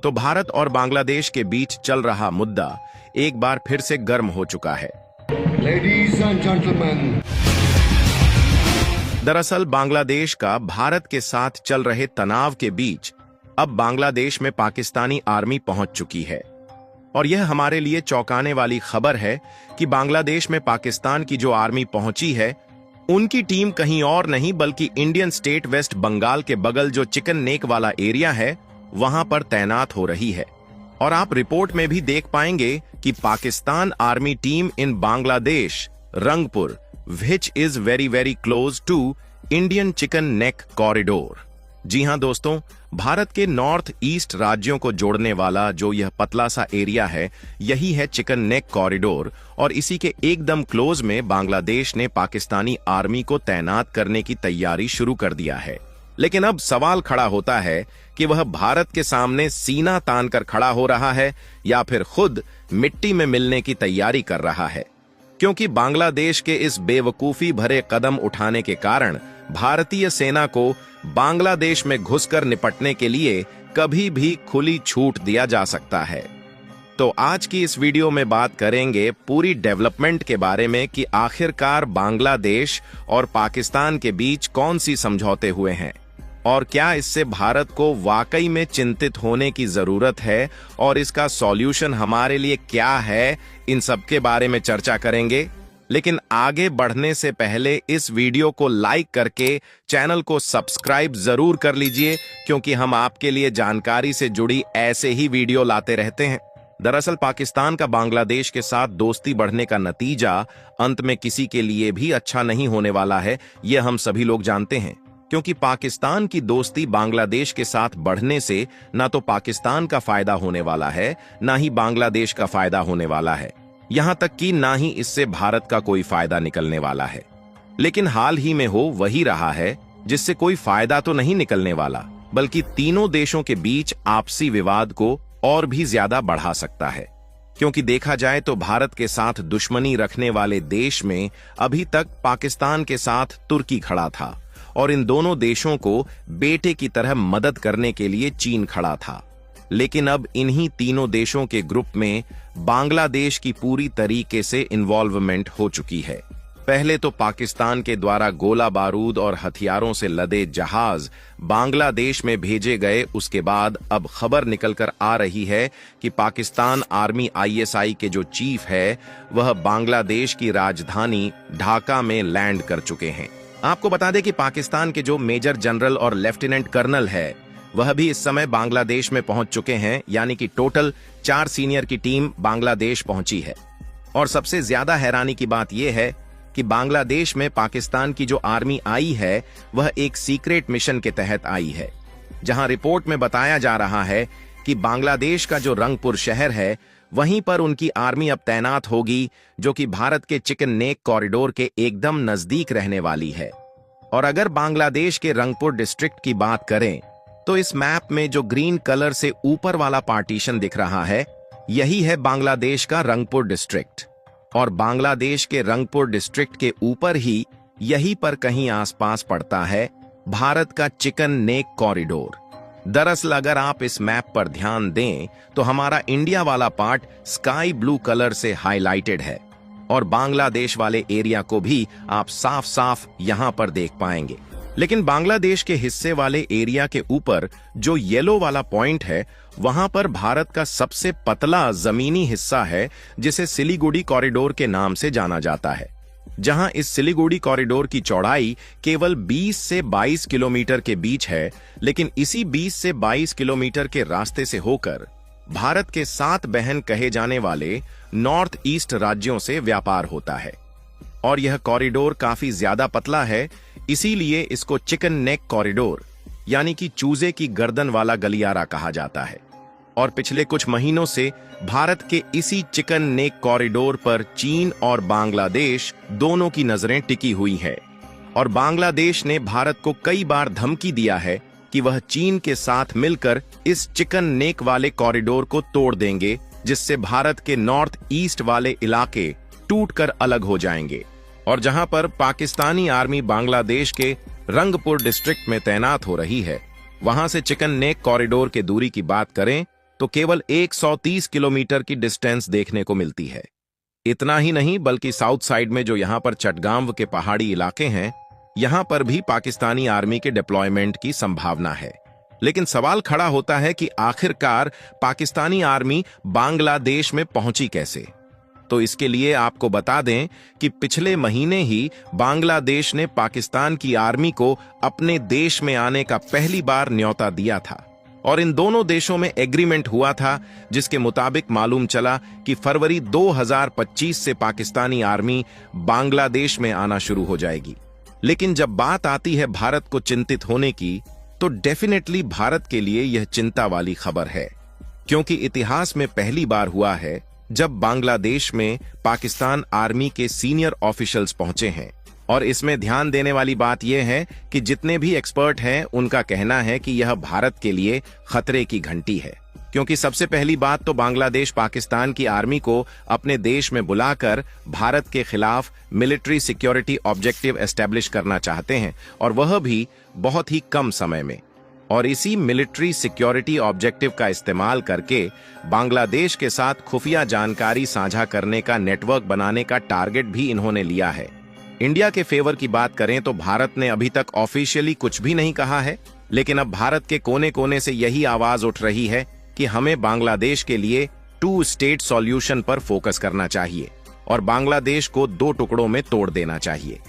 तो भारत और बांग्लादेश के बीच चल रहा मुद्दा एक बार फिर से गर्म हो चुका है। Ladies and gentlemen, दरअसल बांग्लादेश का भारत के साथ चल रहे तनाव के बीच अब बांग्लादेश में पाकिस्तानी आर्मी पहुंच चुकी है और यह हमारे लिए चौंकाने वाली खबर है कि बांग्लादेश में पाकिस्तान की जो आर्मी पहुंची है उनकी टीम कहीं और नहीं बल्कि इंडियन स्टेट वेस्ट बंगाल के बगल जो चिकन नेक वाला एरिया है वहां पर तैनात हो रही है। और आप रिपोर्ट में भी देख पाएंगे कि Pakistan army team in Bangladesh Rangpur which is very very close to Indian chicken neck corridor. जी हां दोस्तों, भारत के नॉर्थ ईस्ट राज्यों को जोड़ने वाला जो यह पतला सा एरिया है यही है चिकन नेक कॉरिडोर और इसी के एकदम क्लोज में बांग्लादेश ने पाकिस्तानी आर्मी को तैनात करने की तैयारी शुरू कर दिया है। लेकिन अब सवाल खड़ा होता है कि वह भारत के सामने सीना तान कर खड़ा हो रहा है या फिर खुद मिट्टी में मिलने की तैयारी कर रहा है, क्योंकि बांग्लादेश के इस बेवकूफी भरे कदम उठाने के कारण भारतीय सेना को बांग्लादेश में घुसकर निपटने के लिए कभी भी खुली छूट दिया जा सकता है। तो आज की इस वीडियो में बात करेंगे पूरी डेवलपमेंट के बारे में कि आखिरकार बांग्लादेश और पाकिस्तान के बीच कौन सी समझौते हुए हैं और क्या इससे भारत को वाकई में चिंतित होने की जरूरत है और इसका सॉल्यूशन हमारे लिए क्या है, इन सब के बारे में चर्चा करेंगे। लेकिन आगे बढ़ने से पहले इस वीडियो को लाइक करके चैनल को सब्सक्राइब जरूर कर लीजिए, क्योंकि हम आपके लिए जानकारी से जुड़ी ऐसे ही वीडियो लाते रहते हैं। दरअसल पाकिस्तान का बांग्लादेश के साथ दोस्ती बढ़ने का नतीजा अंत में किसी के लिए भी अच्छा नहीं होने वाला है, यह हम सभी लोग जानते हैं। क्योंकि पाकिस्तान की दोस्ती बांग्लादेश के साथ बढ़ने से ना तो पाकिस्तान का फायदा होने वाला है, ना ही बांग्लादेश का फायदा होने वाला है, यहां तक कि ना ही इससे भारत का कोई फायदा निकलने वाला है। लेकिन हाल ही में हो वही रहा है जिससे कोई फायदा तो नहीं निकलने वाला, बल्कि तीनों देशों के बीच आपसी विवाद को और भी ज्यादा बढ़ा सकता है। क्योंकि देखा जाए तो भारत के साथ दुश्मनी रखने वाले देश में अभी तक पाकिस्तान के साथ तुर्की खड़ा था और इन दोनों देशों को बेटे की तरह मदद करने के लिए चीन खड़ा था। लेकिन अब इन्हीं तीनों देशों के ग्रुप में बांग्लादेश की पूरी तरीके से इन्वॉल्वमेंट हो चुकी है। पहले तो पाकिस्तान के द्वारा गोला बारूद और हथियारों से लदे जहाज बांग्लादेश में भेजे गए, उसके बाद अब खबर निकलकर आ रही है कि पाकिस्तान आर्मी ISI के जो चीफ है वह बांग्लादेश की राजधानी ढाका में लैंड कर चुके हैं। आपको बता दें कि पाकिस्तान के जो मेजर जनरल और लेफ्टिनेंट कर्नल है वह भी इस समय बांग्लादेश में पहुंच चुके हैं, यानी कि टोटल 4 सीनियर की टीम बांग्लादेश पहुंची है। और सबसे ज्यादा हैरानी की बात यह है कि बांग्लादेश में पाकिस्तान की जो आर्मी आई है वह एक सीक्रेट मिशन के तहत आई है, जहां रिपोर्ट में बताया जा रहा है कि बांग्लादेश का जो रंगपुर शहर है वहीं पर उनकी आर्मी अब तैनात होगी, जो कि भारत के चिकन नेक कॉरिडोर के एकदम नजदीक रहने वाली है। और अगर बांग्लादेश के रंगपुर डिस्ट्रिक्ट की बात करें तो इस मैप में जो ग्रीन कलर से ऊपर वाला पार्टीशन दिख रहा है यही है बांग्लादेश का रंगपुर डिस्ट्रिक्ट। और बांग्लादेश के रंगपुर डिस्ट्रिक्ट के ऊपर ही यहीं पर कहीं आसपास पड़ता है भारत का चिकन नेक कॉरिडोर। दरअसल अगर आप इस मैप पर ध्यान दें तो हमारा इंडिया वाला पार्ट स्काई ब्लू कलर से हाईलाइटेड है और बांग्लादेश वाले एरिया को भी आप साफ साफ यहां पर देख पाएंगे। लेकिन बांग्लादेश के हिस्से वाले एरिया के ऊपर जो येलो वाला पॉइंट है वहां पर भारत का सबसे पतला जमीनी हिस्सा है, जिसे सिलीगुड़ी कॉरिडोर के नाम से जाना जाता है, जहां इस सिलीगुड़ी कॉरिडोर की चौड़ाई केवल 20 से 22 किलोमीटर के बीच है। लेकिन इसी 20 से 22 किलोमीटर के रास्ते से होकर भारत के 7 बहन कहे जाने वाले नॉर्थ ईस्ट राज्यों से व्यापार होता है और यह कॉरिडोर काफी ज्यादा पतला है, इसीलिए इसको चिकन नेक कॉरिडोर यानी कि चूजे की गर्दन वाला गलियारा कहा जाता है। और पिछले कुछ महीनों से भारत के इसी चिकन नेक कॉरिडोर पर चीन और बांग्लादेश दोनों की नजरें टिकी हुई है और बांग्लादेश ने भारत को कई बार धमकी दिया है कि वह चीन के साथ मिलकर इस चिकन नेक वाले कॉरिडोर को तोड़ देंगे, जिससे भारत के नॉर्थ ईस्ट वाले इलाके टूटकर अलग हो जाएंगे। और जहां पर पाकिस्तानी आर्मी बांग्लादेश के रंगपुर डिस्ट्रिक्ट में तैनात हो रही है, वहां से चिकन नेक कॉरिडोर के दूरी की बात करें तो केवल 130 किलोमीटर की डिस्टेंस देखने को मिलती है। इतना ही नहीं बल्कि साउथ साइड में जो यहां पर चटगांव के पहाड़ी इलाके हैं, यहां पर भी पाकिस्तानी आर्मी के डिप्लॉयमेंट की संभावना है। लेकिन सवाल खड़ा होता है कि आखिरकार पाकिस्तानी आर्मी बांग्लादेश में पहुंची कैसे। तो इसके लिए आपको बता दें कि पिछले महीने ही बांग्लादेश ने पाकिस्तान की आर्मी को अपने देश में आने का पहली बार न्योता दिया था और इन दोनों देशों में एग्रीमेंट हुआ था, जिसके मुताबिक मालूम चला कि फरवरी 2025 से पाकिस्तानी आर्मी बांग्लादेश में आना शुरू हो जाएगी। लेकिन जब बात आती है भारत को चिंतित होने की, तो डेफिनेटली भारत के लिए यह चिंता वाली खबर है, क्योंकि इतिहास में पहली बार हुआ है जब बांग्लादेश में पाकिस्तान आर्मी के सीनियर ऑफिशियल्स पहुंचे हैं। और इसमें ध्यान देने वाली बात यह है कि जितने भी एक्सपर्ट हैं उनका कहना है कि यह भारत के लिए खतरे की घंटी है, क्योंकि सबसे पहली बात तो बांग्लादेश पाकिस्तान की आर्मी को अपने देश में बुलाकर भारत के खिलाफ मिलिट्री सिक्योरिटी ऑब्जेक्टिव एस्टेब्लिश करना चाहते हैं, और वह भी बहुत ही कम समय में। और इसी मिलिट्री सिक्योरिटी ऑब्जेक्टिव का इस्तेमाल करके बांग्लादेश के साथ खुफिया जानकारी साझा करने का नेटवर्क बनाने का टारगेट भी इन्होंने लिया है। इंडिया के फेवर की बात करें तो भारत ने अभी तक ऑफिशियली कुछ भी नहीं कहा है, लेकिन अब भारत के कोने कोने से यही आवाज उठ रही है कि हमें बांग्लादेश के लिए 2 स्टेट सॉल्यूशन पर फोकस करना चाहिए और बांग्लादेश को 2 टुकड़ों में तोड़ देना चाहिए।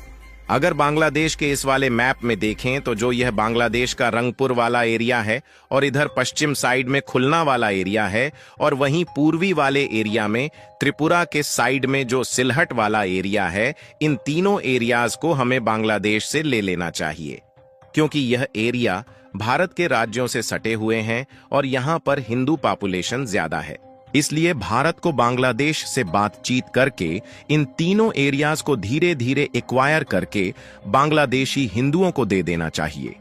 अगर बांग्लादेश के इस वाले मैप में देखें तो जो यह बांग्लादेश का रंगपुर वाला एरिया है और इधर पश्चिम साइड में खुलना वाला एरिया है, और वहीं पूर्वी वाले एरिया में त्रिपुरा के साइड में जो सिलहट वाला एरिया है, इन तीनों एरियाज को हमें बांग्लादेश से ले लेना चाहिए, क्योंकि यह एरिया भारत के राज्यों से सटे हुए हैं और यहां पर हिंदू पॉपुलेशन ज्यादा है। इसलिए भारत को बांग्लादेश से बातचीत करके इन तीनों एरियाज को धीरे धीरे एक्वायर करके बांग्लादेशी हिंदुओं को दे देना चाहिए।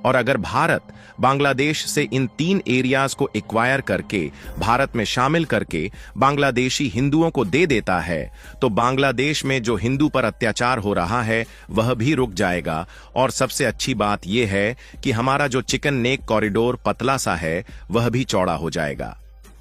और अगर भारत बांग्लादेश से इन 3 एरियाज को एक्वायर करके भारत में शामिल करके बांग्लादेशी हिंदुओं को दे देता है, तो बांग्लादेश में जो हिंदू पर अत्याचार हो रहा है वह भी रुक जाएगा। और सबसे अच्छी बात यह है कि हमारा जो चिकन नेक कॉरिडोर पतला सा है वह भी चौड़ा हो जाएगा,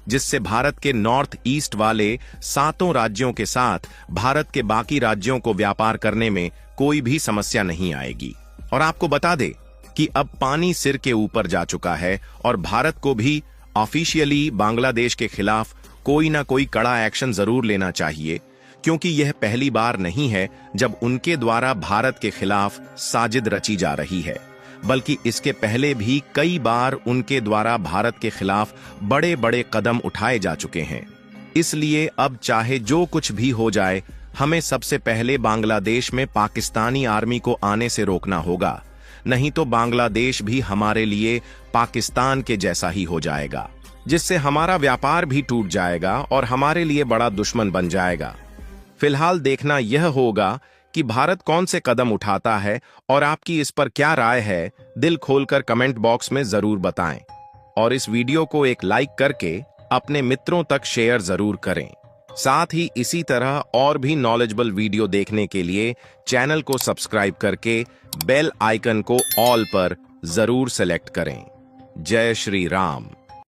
जिससे भारत के नॉर्थ ईस्ट वाले 7 राज्यों के साथ भारत के बाकी राज्यों को व्यापार करने में कोई भी समस्या नहीं आएगी। और आपको बता दे कि अब पानी सिर के ऊपर जा चुका है और भारत को भी ऑफिशियली बांग्लादेश के खिलाफ कोई ना कोई कड़ा एक्शन जरूर लेना चाहिए, क्योंकि यह पहली बार नहीं है जब उनके द्वारा भारत के खिलाफ साजिद रची जा रही है, बल्कि इसके पहले भी कई बार उनके द्वारा भारत के खिलाफ बड़े बड़े कदम उठाए जा चुके हैं। इसलिए अब चाहे जो कुछ भी हो जाए, हमें सबसे पहले बांग्लादेश में पाकिस्तानी आर्मी को आने से रोकना होगा, नहीं तो बांग्लादेश भी हमारे लिए पाकिस्तान के जैसा ही हो जाएगा, जिससे हमारा व्यापार भी टूट जाएगा और हमारे लिए बड़ा दुश्मन बन जाएगा। फिलहाल देखना यह होगा कि भारत कौन से कदम उठाता है, और आपकी इस पर क्या राय है, दिल खोलकर कमेंट बॉक्स में जरूर बताएं। और इस वीडियो को एक लाइक करके अपने मित्रों तक शेयर जरूर करें। साथ ही इसी तरह और भी नॉलेजेबल वीडियो देखने के लिए चैनल को सब्सक्राइब करके बेल आइकन को ऑल पर जरूर सेलेक्ट करें। जय श्री राम।